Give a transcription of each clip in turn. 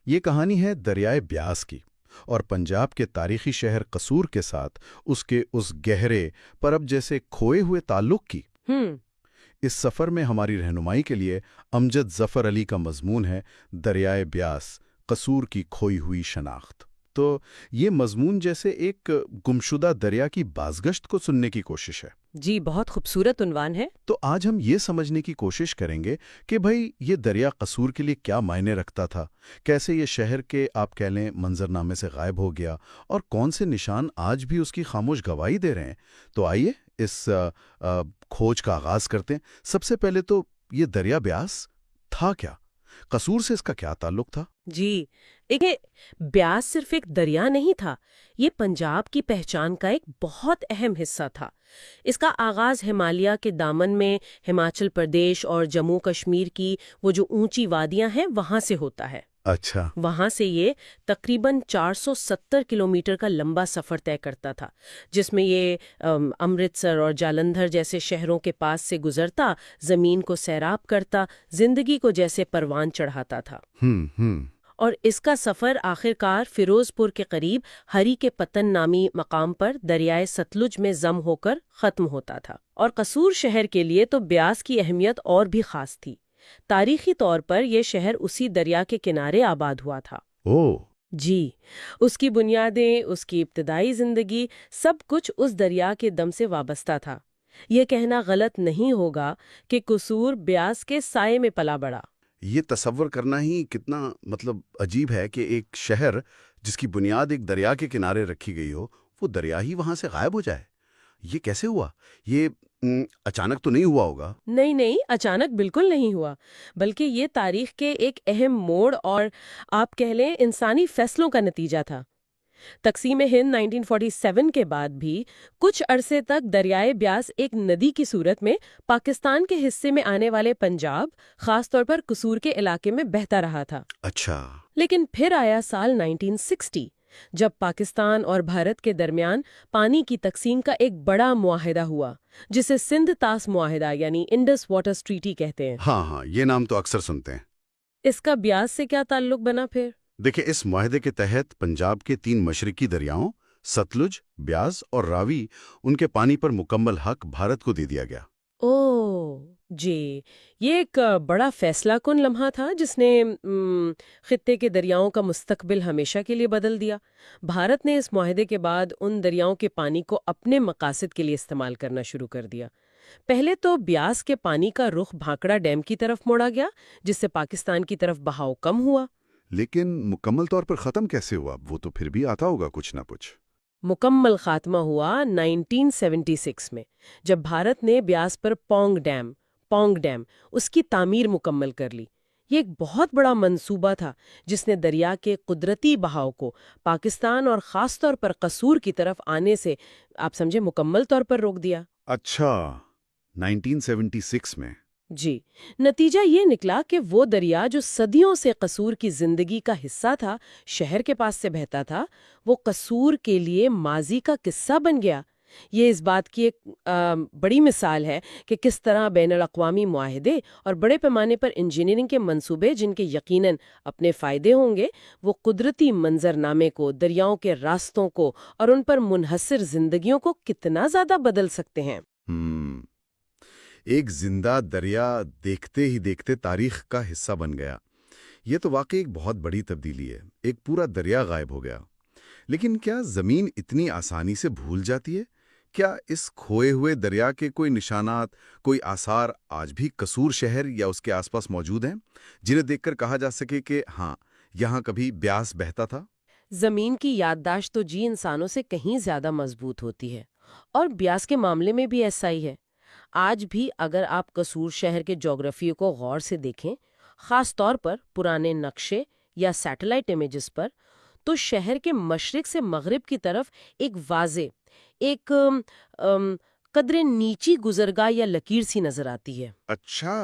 یہ کہانی ہے دریائے بیاس کی اور پنجاب کے تاریخی شہر قصور کے ساتھ اس کے اس گہرے پر اب جیسے کھوئے ہوئے تعلق کی۔ ہم اس سفر میں ہماری رہنمائی کے لیے امجد ظفر علی کا مضمون ہے دریائے بیاس، قصور کی کھوئی ہوئی شناخت۔ تو یہ مضمون جیسے ایک گمشدہ دریا کی بازگشت کو سننے کی کوشش ہے۔ جی، بہت خوبصورت عنوان ہے۔ تو آج ہم یہ سمجھنے کی کوشش کریں گے کہ بھئی یہ دریا قصور کے لیے کیا معنی رکھتا تھا، کیسے یہ شہر کے آپ کہہ لیں منظرنامے سے غائب ہو گیا، اور کون سے نشان آج بھی اس کی خاموش گواہی دے رہے ہیں۔ تو آئیے اس کھوج کا آغاز کرتے ہیں۔ سب سے پہلے تو یہ دریا بیاس تھا کیا؟ قصور سے اس کا کیا تعلق تھا؟ جی، بیاس صرف ایک دریا نہیں تھا، یہ پنجاب کی پہچان کا ایک بہت اہم حصہ تھا۔ اس کا آغاز ہمالیہ کے دامن میں ہماچل پردیش اور جموں کشمیر کی وہ جو اونچی وادیاں ہیں وہاں سے ہوتا ہے۔ اچھا، وہاں سے یہ تقریباً 470 کلومیٹر کا لمبا سفر طے کرتا تھا، جس میں یہ امرتسر اور جالندھر جیسے شہروں کے پاس سے گزرتا، زمین کو سیراب کرتا، زندگی کو جیسے پروان چڑھاتا تھا۔ اور اس کا سفر آخر کار فیروز پور کے قریب ہری کے پتن نامی مقام پر دریائے ستلج میں ضم ہو کر ختم ہوتا تھا۔ اور قصور شہر کے لیے تو بیاس کی اہمیت اور بھی خاص تھی۔ تاریخی طور پر یہ شہر اسی دریا کے کنارے آباد ہوا تھا۔ جی، اس کی بنیادیں، اس کی ابتدائی زندگی، سب کچھ اس دریا کے دم سے وابستہ تھا۔ یہ کہنا غلط نہیں ہوگا کہ قصور بیاس کے سائے میں پلا بڑھا۔ یہ تصور کرنا ہی کتنا عجیب ہے کہ ایک شہر جس کی بنیاد ایک دریا کے کنارے رکھی گئی ہو، وہ دریا ہی وہاں سے غائب ہو جائے۔ یہ کیسے ہوا؟ یہ اچانک تو نہیں ہوا ہوگا؟ نہیں، اچانک بالکل نہیں ہوا، بلکہ یہ تاریخ کے ایک اہم موڑ اور آپ کہہ لیں انسانی فیصلوں کا نتیجہ تھا۔ تقسیم ہند 1947 کے بعد بھی کچھ عرصے تک دریائے بیاس ایک ندی کی صورت میں پاکستان کے حصے میں آنے والے پنجاب، خاص طور پر قصور کے علاقے میں بہتا رہا تھا۔ اچھا، لیکن پھر آیا سال 1960، جب پاکستان اور بھارت کے درمیان پانی کی تقسیم کا ایک بڑا معاہدہ ہوا، جسے سندھ طاس معاہدہ یعنی انڈس واٹرز ٹریٹی کہتے ہیں۔ ہاں، یہ نام تو اکثر سنتے ہیں۔ اس کا بیاس سے کیا تعلق بنا پھر؟ دیکھیں، اس معاہدے کے تحت پنجاب کے 3 مشرقی دریاؤں ستلج، بیاس اور راوی، ان کے پانی پر مکمل حق بھارت کو دے دیا گیا۔ جی، یہ ایک بڑا فیصلہ کن لمحہ تھا جس نے خطے کے دریاؤں کا مستقبل ہمیشہ کے لیے بدل دیا۔ بھارت نے اس معاہدے کے بعد ان دریاؤں کے پانی کو اپنے مقاصد کے لیے استعمال کرنا شروع کر دیا۔ پہلے تو بیاس کے پانی کا رخ بھانکڑا ڈیم کی طرف موڑا گیا، جس سے پاکستان کی طرف بہاؤ کم ہوا۔ لیکن مکمل طور پر ختم کیسے ہوا؟ وہ تو پھر بھی آتا ہوگا کچھ نہ کچھ۔ مکمل خاتمہ ہوا 1976 میں، جب بھارت نے بیاس پر پونگ ڈیم اس کی تعمیر مکمل کر لی۔ یہ ایک بہت بڑا منصوبہ تھا جس نے دریا کے قدرتی بہاؤ کو پاکستان اور خاص طور پر قصور کی طرف آنے سے آپ سمجھے مکمل طور پر روک دیا۔ اچھا، 1976 میں؟ جی، نتیجہ یہ نکلا کہ وہ دریا جو صدیوں سے قصور کی زندگی کا حصہ تھا، شہر کے پاس سے بہتا تھا، وہ قصور کے لیے ماضی کا قصہ بن گیا۔ یہ اس بات کی ایک بڑی مثال ہے کہ کس طرح بین الاقوامی معاہدے اور بڑے پیمانے پر انجینئرنگ کے منصوبے، جن کے یقیناً اپنے فائدے ہوں گے، وہ قدرتی منظرنامے کو، دریاؤں کے راستوں کو اور ان پر منحصر زندگیوں کو کتنا زیادہ بدل سکتے ہیں۔ ایک زندہ دریا دیکھتے ہی دیکھتے تاریخ کا حصہ بن گیا۔ یہ تو واقعی ایک بہت بڑی تبدیلی ہے، ایک پورا دریا غائب ہو گیا۔ لیکن کیا زمین اتنی آسانی سے بھول جاتی ہے؟ کیا اس کھوئے ہوئے دریا کے کوئی نشانات، کوئی آثار آج بھی قصور شہر یا اس کے آس پاس موجود ہیں، جنہیں دیکھ کر کہا جا سکے کہ ہاں، یہاں کبھی بیاس بہتا تھا؟ زمین کی یادداشت تو جی انسانوں سے کہیں زیادہ مضبوط ہوتی ہے، اور بیاس کے معاملے میں بھی ایسا ہی ہے۔ آج بھی اگر آپ قصور شہر کے جغرافیے کو غور سے دیکھیں، خاص طور پر پرانے نقشے یا سیٹلائٹ امیجز پر، تو شہر کے مشرق سے مغرب کی طرف ایک واضح، ایک قدرے نیچی گزرگاہ یا لکیر سی نظر آتی ہے۔ اچھا،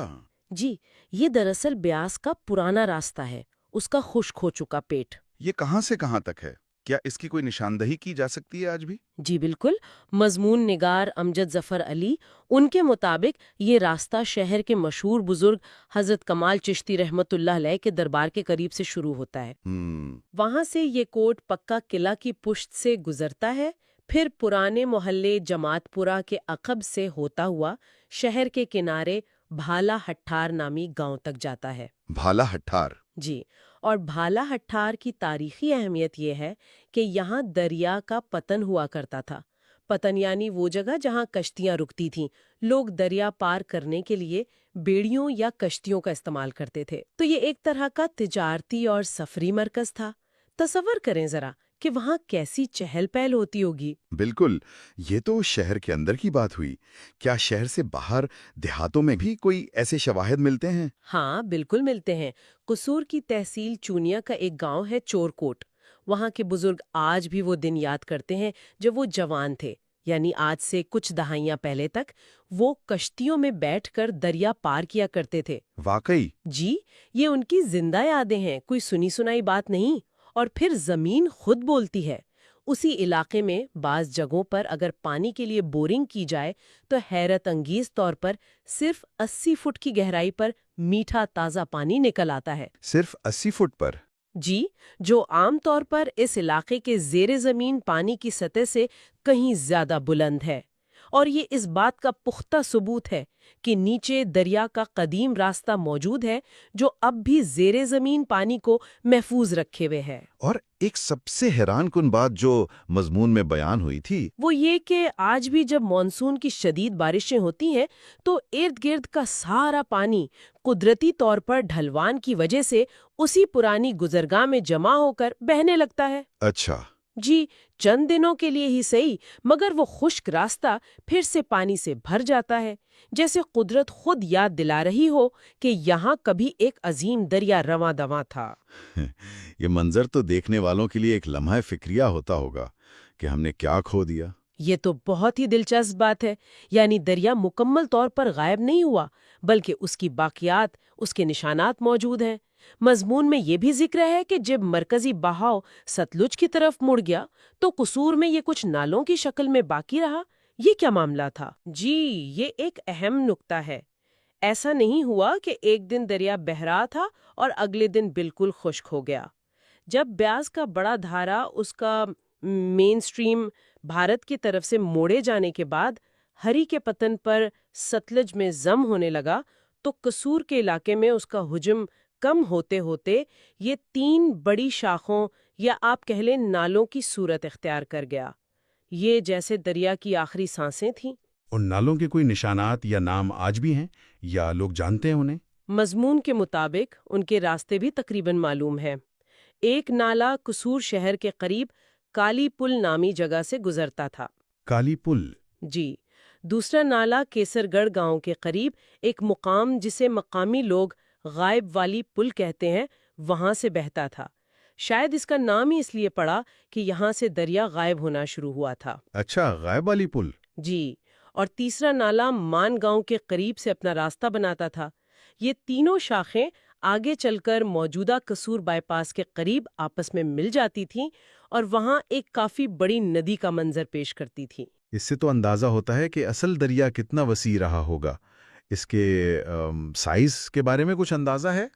جی، یہ دراصل بیاس کا پرانا راستہ ہے، اس کا خشک ہو چکا پیٹ۔ یہ کہاں سے کہاں تک ہے؟ کیا اس کی کوئی نشاندہی کی جا سکتی ہے آج بھی؟ جی بالکل، مضمون نگار امجد ظفر علی، ان کے مطابق یہ راستہ شہر کے مشہور بزرگ حضرت کمال چشتی رحمت اللہ علیہ کے دربار کے قریب سے شروع ہوتا ہے۔ وہاں سے یہ کوٹ پکا قلعہ کی پشت سے گزرتا ہے، پھر پرانے محلے جماعت پورہ کے عقب سے ہوتا ہوا شہر کے کنارے بھالا ہٹھار نامی گاؤں تک جاتا ہے۔ بھالا ہٹھار؟ جی، اور بھالا ہٹھار کی تاریخی اہمیت یہ ہے کہ یہاں دریا کا پتن ہوا کرتا تھا۔ پتن یعنی وہ جگہ جہاں کشتیاں رکتی تھیں۔ لوگ دریا پار کرنے کے لیے بیڑیوں یا کشتیوں کا استعمال کرتے تھے۔ تو یہ ایک طرح کا تجارتی اور سفری مرکز تھا۔ تصور کریں ذرا کہ وہاں کیسی چہل پہل ہوتی ہوگی۔ بالکل، یہ تو شہر کے اندر کی بات ہوئی۔ کیا شہر سے باہر دیہاتوں میں بھی کوئی ایسے شواہد ملتے ہیں؟ ہاں بالکل ملتے ہیں۔ قصور کی تحصیل چونیا کا ایک گاؤں ہے چور کوٹ۔ وہاں کے بزرگ آج بھی وہ دن یاد کرتے ہیں جب وہ جوان تھے، یعنی آج سے کچھ دہائیاں پہلے تک وہ کشتیوں میں بیٹھ کر دریا پار کیا کرتے تھے۔ واقعی؟ جی، یہ ان کی زندہ یادیں ہیں، کوئی سنی سنائی بات نہیں۔ اور پھر زمین خود بولتی ہے۔ اسی علاقے میں بعض جگہوں پر اگر پانی کے لیے بورنگ کی جائے تو حیرت انگیز طور پر صرف 80 فٹ کی گہرائی پر میٹھا تازہ پانی نکل آتا ہے۔ صرف 80 فٹ پر؟ جی، جو عام طور پر اس علاقے کے زیر زمین پانی کی سطح سے کہیں زیادہ بلند ہے۔ اور یہ اس بات کا پختہ ثبوت ہے کہ نیچے دریا کا قدیم راستہ موجود ہے جو اب بھی زیر زمین پانی کو محفوظ رکھے ہوئے ہے۔ اور ایک سب سے حیران کن بات جو مضمون میں بیان ہوئی تھی وہ یہ کہ آج بھی جب مانسون کی شدید بارشیں ہوتی ہیں تو ارد گرد کا سارا پانی قدرتی طور پر ڈھلوان کی وجہ سے اسی پرانی گزرگاہ میں جمع ہو کر بہنے لگتا ہے۔ اچھا۔ جی، چند دنوں کے لیے ہی صحیح، مگر وہ خشک راستہ پھر سے پانی سے بھر جاتا ہے، جیسے قدرت خود یاد دلا رہی ہو کہ یہاں کبھی ایک عظیم دریا رواں دواں تھا۔ یہ منظر تو دیکھنے والوں کے لیے ایک لمحہ فکریہ ہوتا ہوگا کہ ہم نے کیا کھو دیا۔ یہ تو بہت ہی دلچسپ بات ہے، یعنی دریا مکمل طور پر غائب نہیں ہوا، بلکہ اس کی باقیات، اس کے نشانات موجود ہیں۔ مضمون میں یہ بھی ذکر ہے کہ جب مرکزی بہاؤ ستلج کی طرف مڑ گیا تو قصور میں یہ کچھ نالوں کی شکل میں باقی رہا۔ یہ کیا معاملہ تھا؟ جی، یہ ایک اہم نکتہ ہے۔ ایسا نہیں ہوا کہ ایک دن دریا بہہ رہا تھا اور اگلے دن بالکل خشک ہو گیا۔ جب بیاس کا بڑا دھارا اس کا مین سٹریم بھارت کی طرف سے موڑے جانے کے بعد ہری کے پتن پر ستلج میں ضم ہونے لگا تو قصور کے علاقے میں اس کا حجم کم ہوتے ہوتے یہ 3 بڑی شاخوں یا آپ کہہ لیں نالوں کی صورت اختیار کر گیا۔ یہ جیسے دریا کی آخری سانسیں تھیں۔ ان نالوں کے کوئی نشانات یا نام آج بھی ہیں یا لوگ جانتے ہیں انہیں؟ مضمون کے مطابق ان کے راستے بھی تقریباً معلوم ہیں۔ ایک نالا قصور شہر کے قریب کالی پل نامی جگہ سے گزرتا تھا۔ کالی پل؟ جی۔ دوسرا نالا کیسر گڑھ گاؤں کے قریب ایک مقام جسے مقامی لوگ غائب والی پل کہتے ہیں، وہاں سے بہتا تھا۔ شاید اس کا نام ہی اس لیے پڑا کہ یہاں سے دریا غائب ہونا شروع ہوا تھا۔ اچھا، غائب والی پل؟ جی۔ اور تیسرا نالا مان گاؤں کے قریب سے اپنا راستہ بناتا تھا۔ یہ تینوں شاخیں آگے چل کر موجودہ قصور بائی پاس کے قریب آپس میں مل جاتی تھیں اور وہاں ایک کافی بڑی ندی کا منظر پیش کرتی تھی۔ اس سے تو اندازہ ہوتا ہے کہ اصل دریا کتنا وسیع رہا ہوگا۔ اس کے سائز کے بارے میں کچھ اندازہ ہے؟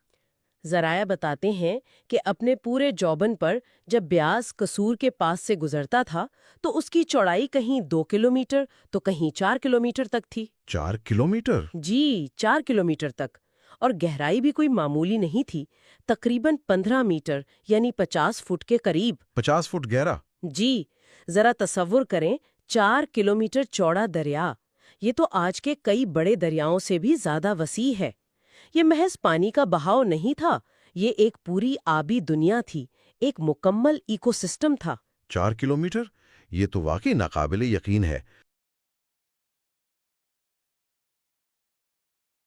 ذرائع بتاتے ہیں کہ اپنے پورے جوبن پر جب بیاس قصور کے پاس سے گزرتا تھا تو اس کی چوڑائی کہیں 2 کلومیٹر تو کہیں 4 کلومیٹر تک تھی۔ 4 کلومیٹر؟ جی، 4 کلومیٹر تک۔ اور گہرائی بھی کوئی معمولی نہیں تھی، تقریباً 15 میٹر یعنی 50 فٹ کے قریب۔ 50 فٹ گہرا؟ جی، ذرا تصور کریں، 4 کلومیٹر چوڑا دریا، یہ تو آج کے کئی بڑے دریاؤں سے بھی زیادہ وسیع ہے۔ یہ محض پانی کا بہاؤ نہیں تھا، یہ ایک پوری آبی دنیا تھی، ایک مکمل ایکو سسٹم تھا۔ 4 کلومیٹر؟ یہ تو واقعی ناقابل یقین ہے۔